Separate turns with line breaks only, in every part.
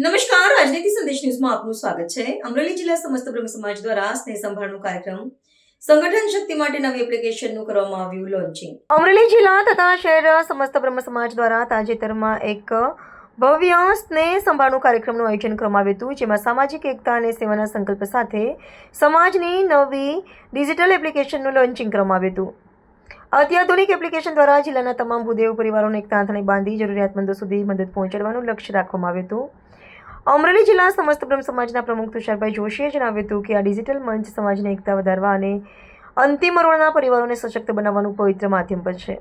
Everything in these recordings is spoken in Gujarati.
નમસ્કાર, રાજનીતિ સંદેશ ન્યૂઝમાં આપનું સ્વાગત છે। અમરેલી જિલ્લા સમસ્ત બ્રહ્મ સમાજ દ્વારા સ્નેહ સંભાળનો કાર્યક્રમ સંગઠન શક્તિ માટે નવી એપ્લિકેશનનું કરવામાં આવ્યું લોન્ચિંગ। અમરેલી જિલ્લા તથા શહેર સમસ્ત બ્રહ્મ સમાજ દ્વારા તાજેતરમાં એક ભવ્ય સ્નેહ સંભાળનું કાર્યક્રમનું આયોજન કરવામાં આવ્યું હતું, જેમાં સામાજિક એકતા અને સેવાના સંકલ્પ સાથે સમાજની નવી ડિજિટલ એપ્લિકેશનનું લોન્ચિંગ કરવામાં આવ્યું હતું। અત્યાધુનિક એપ્લિકેશન દ્વારા જિલ્લાના તમામ ભૂદેવ પરિવારોને એક તાંતણે બાંધી જરૂરિયાતમંદો સુધી મદદ પહોંચાડવાનું લક્ષ્ય રાખવામાં આવ્યું હતું। અમરેલી જિલ્લા સમસ્ત બ્રહ્મ સમાજના પ્રમુખ તુષારભાઈ જોશીએ જણાવ્યું હતું કે આ ડિજિટલ મંચ સમાજની એકતા વધારવા અને અંતિમ હરોળના પરિવારોને સશક્ત બનાવવાનું પવિત્ર માધ્યમ બનશે।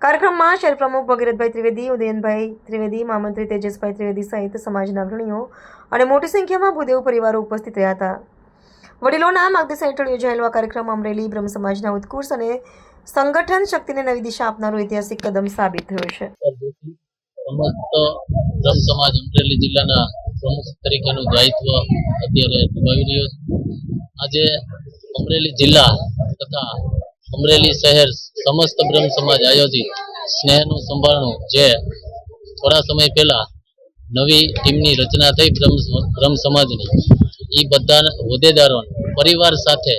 કાર્યક્રમમાં શહેર પ્રમુખ ભગીરથભાઈ ત્રિવેદી, ઉદયનભાઈ ત્રિવેદી, મહામંત્રી તેજસભાઈ ત્રિવેદી સહિત સમાજના અગ્રણીઓ અને મોટી સંખ્યામાં ભૂદેવ પરિવારો ઉપસ્થિત રહ્યા હતા। વડીલોના માર્ગદર્શન હેઠળ યોજાયેલો આ કાર્યક્રમ અમરેલી બ્રહ્મ સમાજના ઉત્કૃષ્ટ અને સંગઠન શક્તિને નવી દિશા આપનારો ઐતિહાસિક કદમ સાબિત થયો છે।
સમસ્ત બ્રહ્મ સમાજ અમરેલી જિલ્લાના પ્રમુખ તરીકેનું દાયિત્વ અત્યારે નિભાવી રહ્યો છે। આજે અમરેલી જિલ્લા તથા અમરેલી શહેર સમસ્ત બ્રહ્મ સમાજ આયોજિત સ્નેહનું સંભાળનું જે થોડા સમય પહેલા નવી ટીમની રચના થઈ બ્રહ્મ સમાજની, એ બધા હોદ્દેદારો પરિવાર સાથે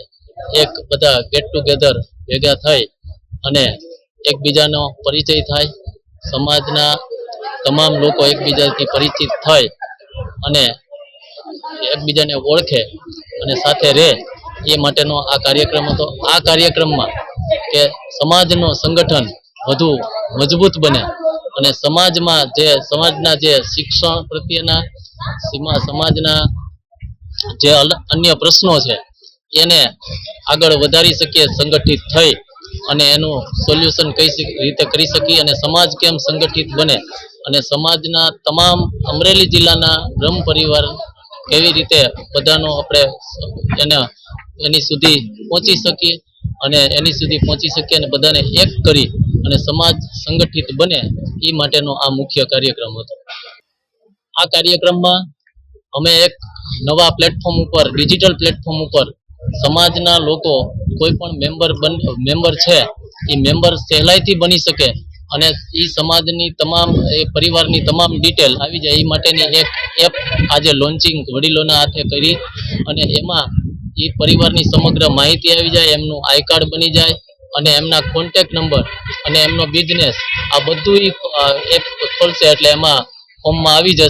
એક બધા ગેટ ટુગેધર ભેગા થઈ અને એકબીજાનો પરિચય થાય, સમાજના તમામ લોકો એકબીજાથી પરિચિત થઈ અને એકબીજાને ઓળખે અને સાથે રહે, એ માટેનો આ કાર્યક્રમ હતો। આ કાર્યક્રમમાં કે સમાજનું સંગઠન વધુ મજબૂત બને અને સમાજના જે શિક્ષણ પ્રત્યેના સમાજના જે અન્ય પ્રશ્નો છે એને આગળ વધારી શકીએ, સંગઠિત થઈ અને એનું સોલ્યુશન કઈ રીતે કરી શકીએ અને સમાજ કેમ સંગઠિત બને અને સમાજના તમામ અમરેલી જિલ્લાના બ્રહ્મ પરિવાર કેવી રીતે બધાનો આપણે એની સુધી પહોંચી શકીએ અને બધાને એક કરી અને સમાજ સંગઠિત બને, એ માટેનો આ મુખ્ય કાર્યક્રમ હતો। આ કાર્યક્રમમાં અમે એક નવા પ્લેટફોર્મ ઉપર, ડિજિટલ પ્લેટફોર્મ ઉપર સમાજના લોકો કોઈ પણ મેમ્બર છે એ મેમ્બર સહેલાઈથી બની શકે અને એ સમાજની તમામ પરિવારની તમામ ડિટેલ આવી જાય, એ માટેની એક એપ આજે લોન્ચિંગ વડીલોના હાથે કરી અને એમાં એ પરિવારની સમગ્ર માહિતી આવી જાય, એમનું આઈ કાર્ડ બની જાય અને એમના કોન્ટેક્ટ નંબર અને એમનો બિઝનેસ આ બધું એપ ખોલશે એટલે એમાં ફોર્મમાં આવી જશે